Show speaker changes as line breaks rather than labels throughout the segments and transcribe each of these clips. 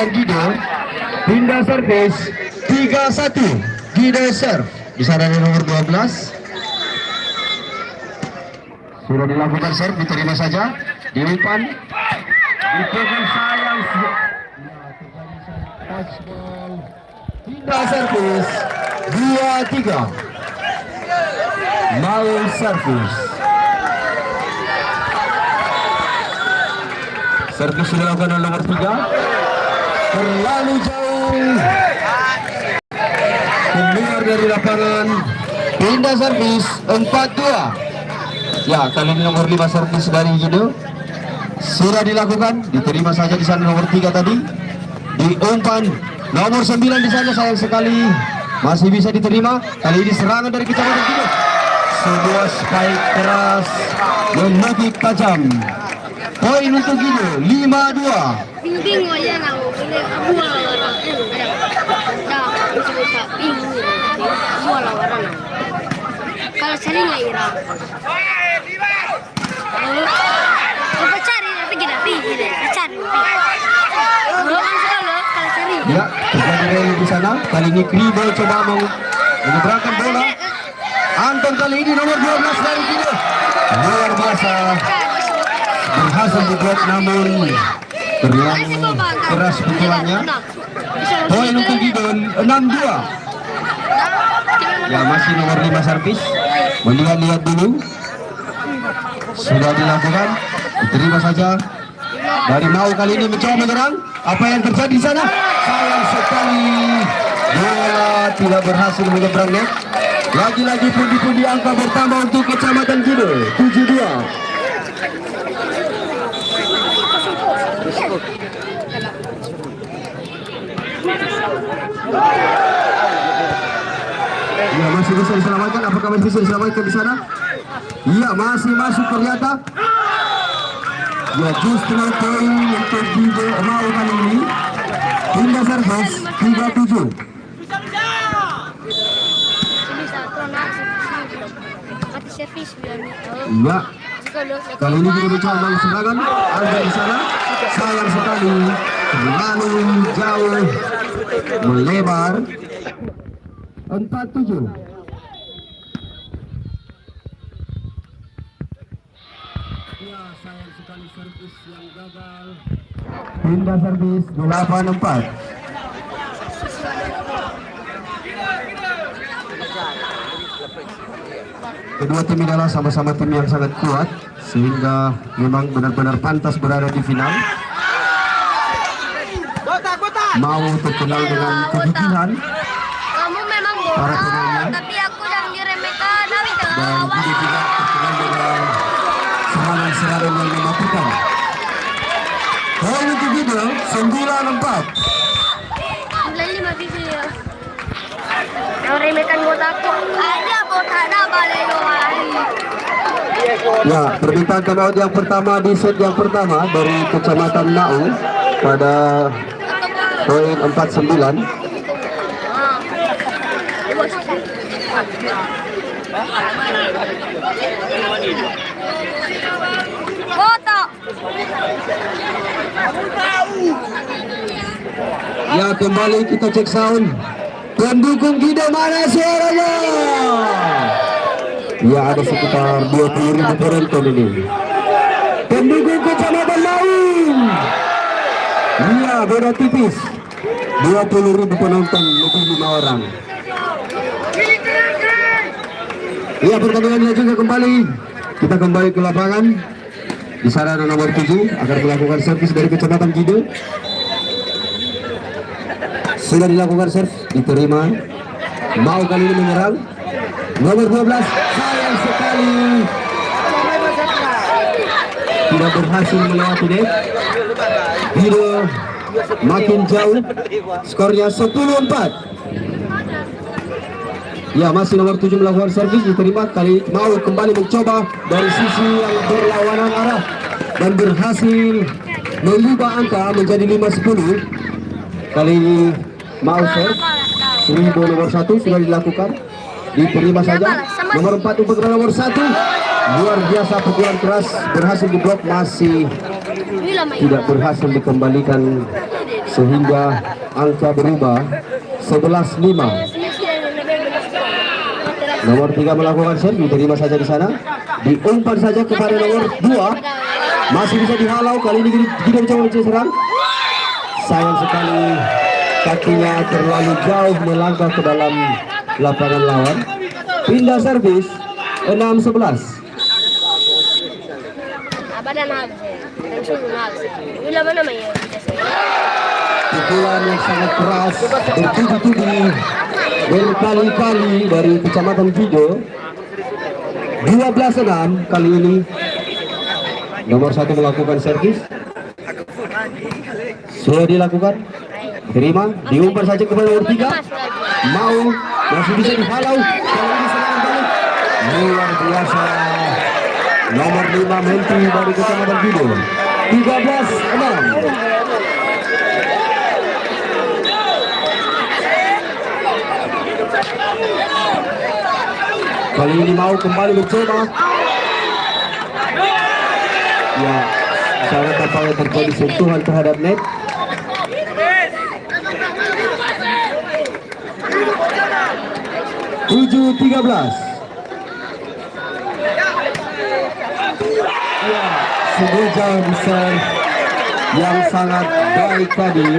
kecamatan Gido. Pindah servis 3-1. Gido serve. Di sana ada nomor 12. Sudah dilakukan serve, diterima saja. Diumpan. Dipegang sayang. Touchball. Pindah servis 2-3. Main servis. Servis sudah dilakukan oleh nomor 3. Terlalu jauh. Keluar dari lapangan. Pindah servis 4-2. Ya, kali ini nomor 5 servis dari Gido. Sudah dilakukan, diterima saja di sana nomor 3 tadi. Diumpan nomor 9 di sana, sayang sekali. Masih bisa diterima. Kali ini serangan dari kecamatan Gido. Sebuah spike keras menukik tajam. Poin untuk Gido 5-2.
Bingung aja nggak abu orang itu bingung orang kalau cari nggak ira apa cari tapi kita pilih cari kalau cari
ya terjadi di sana. Kali ini Kribo coba menyeberangkan bola. Anton kali ini nomor 12 dari Gido luar biasa, berhasil diblok namun terlalu keras pukulannya. Poin untuk Gido 6-2. Ya, masih nomor 5 servis. Mendingan lihat dulu. Sudah dilakukan, diterima saja dari Mau. Kali ini mencoba menyerang. Apa yang terjadi di sana? Sayang sekali, bola tidak berhasil menyeberang net. Lagi-lagi pundi-pundi angka bertambah untuk kecamatan Gido 7-2. Ya, masih bisa diselamatkan. Apakah masih bisa diselamatkan di sana? Iya, masih masuk ternyata. Ya, justru poin untuk Gido Mau kali ini. Pindah servis 3-7. Iya. Kali ini kita mencoba serangan. Ada di sana. Sayang sekali. Terlalu jauh. Melebar. 4-7. Ya, sayang sekali servis yang gagal. Pindah servis 8-4. Kedua tim ini adalah sama-sama tim yang sangat kuat sehingga memang benar-benar pantas berada di final. Mau terkenal dengan kegigihan para pemainnya,
tapi aku yang diremehkan
dan juga terkenal dengan serangan-serangan yang mematikan. Poin untuk Gido 9-4.
Lagi masih sih ya. Yang remehkan buat aku ada buat ada balik lagi.
Ya, permintaan timeout yang pertama di set yang pertama dari kecamatan Nau pada poin 49.
Foto.
Ya, kembali kita cek sound. Pendukung Gido mana suaranya? Ya, ada sekitar 20.000 penonton ini. Pendukung kecamatan Lain. Iya, beda tipis. 20.000 penonton, lebih 5 orang. Iya, pertandingan juga kembali. Kita kembali ke lapangan. Di sana ada nomor 7 akan melakukan servis dari kecamatan Gido. Sudah dilakukan servis, diterima. Mau kali ini menyerang. Nomor 12, sayang sekali. Tidak berhasil melewati net. Gido makin jauh. Skornya 10-4. Ya, masih nomor 7 melakukan servis, diterima. Kali Mau kembali mencoba dari sisi yang berlawanan arah dan berhasil mengubah angka menjadi 5-10. Kali ini Mau serve. Seribu nomor 1 sudah dilakukan, diterima saja. Nomor 4 untuk nomor 1. Luar biasa, pukulan keras berhasil diblok, masih tidak berhasil dikembalikan sehingga angka berubah 11-5. Nomor 3 melakukan serve, diterima saja di sana, diumpan saja kepada nomor 2, masih bisa dihalau. Kali ini tidak mencoba mencari serang. Sayang sekali kakinya terlalu jauh melangkah ke dalam lapangan lawan. Pindah servis 6-11. Pukulan yang sangat keras bertubi-tubi berkali-kali dari Kecamatan Kido. 12-6 kali ini. Nomor 1 melakukan servis. Sudah dilakukan. Terima, diumpan saja kepada nomor 3. Mau, masih bisa dihalau. Kali ini serangan balik. Luar biasa. Nomor 5 Menti dari Kecamatan Kido. 13-6. Kali ini mau kembali mencoba. Ya, sangat tampaknya terjadi sentuhan terhadap net. Tujuh 13. Ya, sebuah besar yang sangat baik tadi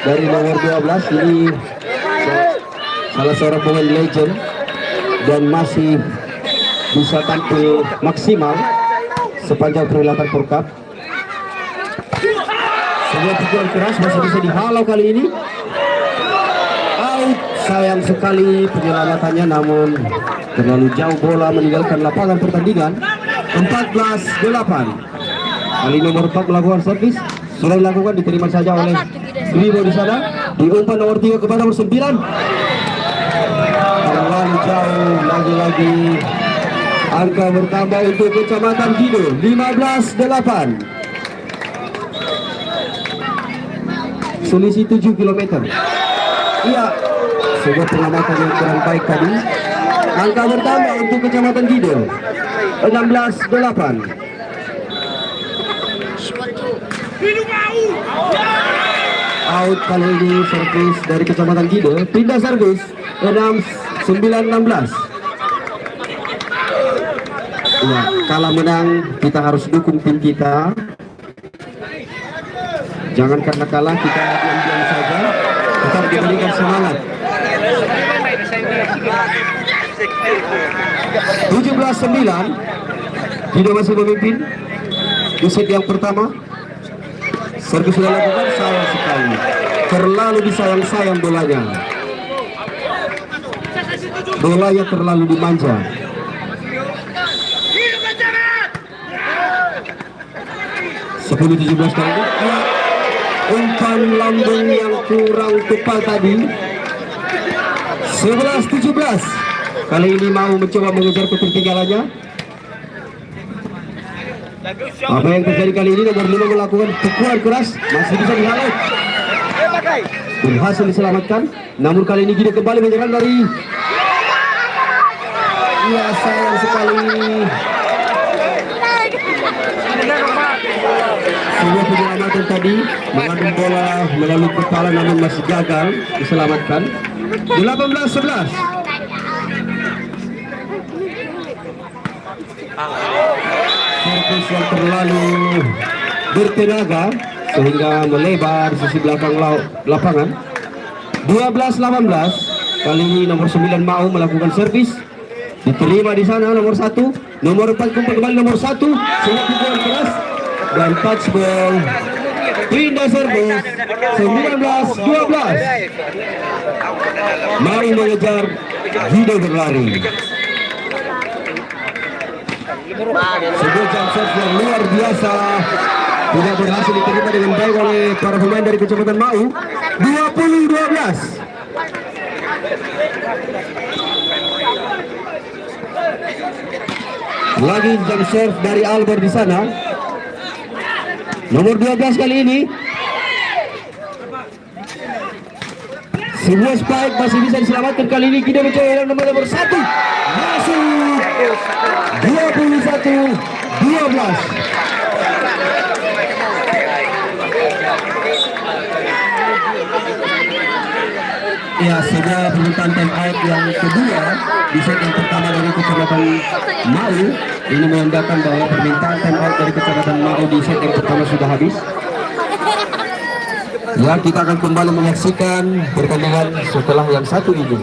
dari nomor 12. Ini salah seorang pemain legend dan masih bisa tampil maksimal sepanjang perhelatan Pro Cup. Sebuah pukulan keras masih bisa dihalau kali ini. Out, sayang sekali penyelamatannya, namun terlalu jauh bola meninggalkan lapangan pertandingan. 14-8. Kali nomor 4 melakukan servis, sudah dilakukan, diterima saja oleh Gribo di sana. Diumpan nomor 3 kepada nomor 9. Terlalu jauh, lagi-lagi angka bertambah untuk Kecamatan Kido. 15-8. Selisih 7 km. Iya, sebuah pengamatan yang kurang baik tadi. Angka bertambah untuk Kecamatan Kido. 16-8. Out kali ini servis dari Kecamatan Kido. Pindah servis 9-16. Ya, kalah menang kita harus dukung tim kita. Jangan karena kalah kita diam-diam saja, tetap diberikan semangat. 17-9. Kido masih memimpin di set yang pertama. Servis sudah lakukan, sayang sekali, terlalu disayang-sayang bolanya. Bolanya terlalu dimanja. Sepuluh 17 kali ini. Umpan lambung yang kurang tepat tadi. 11-17. Kali ini mau mencoba mengejar ketertinggalannya. Apa yang terjadi kali ini? Nomor 5 melakukan pukulan keras, masih bisa dihalau. Berhasil diselamatkan. Namun kali ini Kido kembali menyerang dari. Ya, sayang sekali. Sebuah penyelamatan tadi mengandung bola melalui kepala, namun masih gagal diselamatkan. 18-11. Servis yang terlalu bertenaga sehingga melebar sisi belakang lapangan. 12-18. Kali ini nomor 9 mau melakukan servis, diterima di sana nomor 1. Nomor 4 kembali nomor 1. Sebuah pukulan keras dan touch ball. Pindah servis 19-12. Mau mengejar, Kido berlari. Sebuah jump shot yang luar biasa tidak berhasil diterima dengan baik oleh para pemain dari Kecamatan Mau. 20-12. Lagi jump serve dari Albert di sana. Nomor 12 kali ini. Sebuah spike masih bisa diselamatkan. Kali ini Kido mencoba nomor 1. Masuk. 21-12. Ya, sebuah permintaan time out yang kedua di set yang pertama dari Kecamatan Mau. Ini menandakan bahwa permintaan time out dari Kecamatan Mau di set yang pertama sudah habis. Ya, kita akan kembali menyaksikan pertandingan setelah yang satu ini.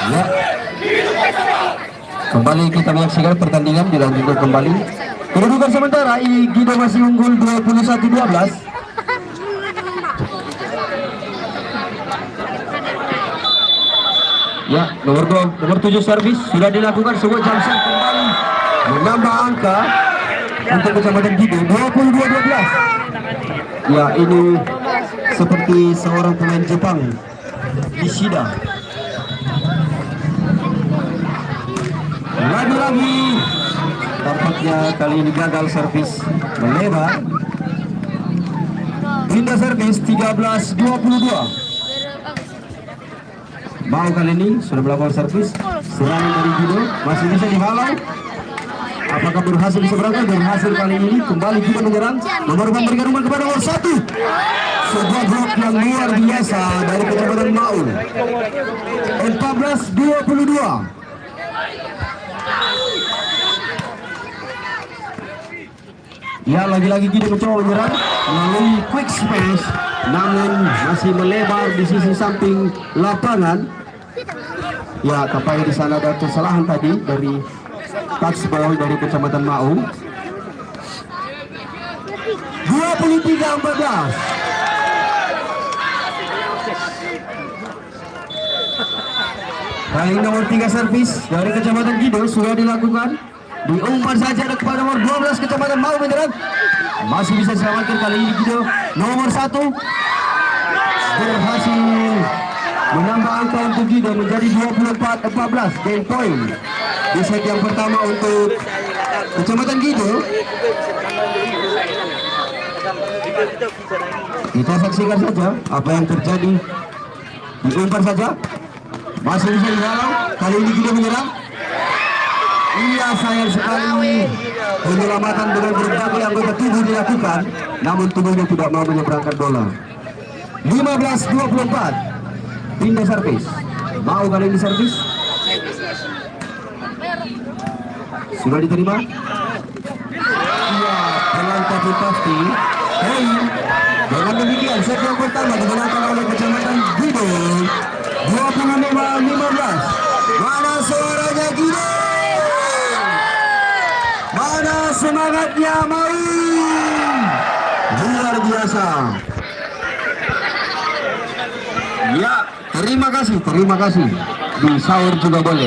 Ya. Kembali kita menyaksikan pertandingan dilanjutkan kembali. Kedudukan sementara Gido masih unggul 21-12. Ya, nomor 7 servis sudah dilakukan sebuah jump shot kembali menambah angka untuk Kecamatan Gido 22-12. Ya, ini seperti seorang pemain Jepang Nishida. Lagi-lagi tampaknya kali ini gagal servis melebar. Pindah servis 13-22. Mau kali ini sudah melakukan servis. Serangan dari Gido masih bisa dihalau. Apakah berhasil diseberangkan? Berhasil kali ini. Kembali Gido menyerang. Nomor memberikan umpan kepada nomor 1. Sebuah blok yang luar biasa dari Kecamatan Mau. 14-22. Ya, lagi-lagi Gido mencoba menyerang melalui quick space, namun masih melebar di sisi samping lapangan. Ya, tampaknya di sana ada kesalahan tadi dari touch ball dari Kecamatan Mau. 23-14. Kali nomor 3 servis dari Kecamatan Gido sudah dilakukan. Diumpan saja kepada nomor 12 Kecamatan Mau menyerang. Masih bisa diselamatkan kali ini Gido. Nomor 1 berhasil menambah angka untuk Gido menjadi 24-14 game point di set yang pertama untuk Kecamatan Gido. Kita saksikan saja apa yang terjadi. Diumpan saja, masih bisa dihalau. Kali ini Gido menyerang. Iya, sayang sekali penyelamatan dengan berbagai anggota tubuh dilakukan, namun tubuhnya tidak mau menyeberangkan bola. 15-24. Pindah servis. Mau kali ini servis. Sudah diterima. Iya, pelan tapi pasti. Hei, dengan demikian set yang pertama dimenangkan oleh Kecamatan Gido 25-15. Mana suaranya Gido? Mana semangatnya Mau? Luar biasa. Ya, terima kasih. Di sahur juga boleh.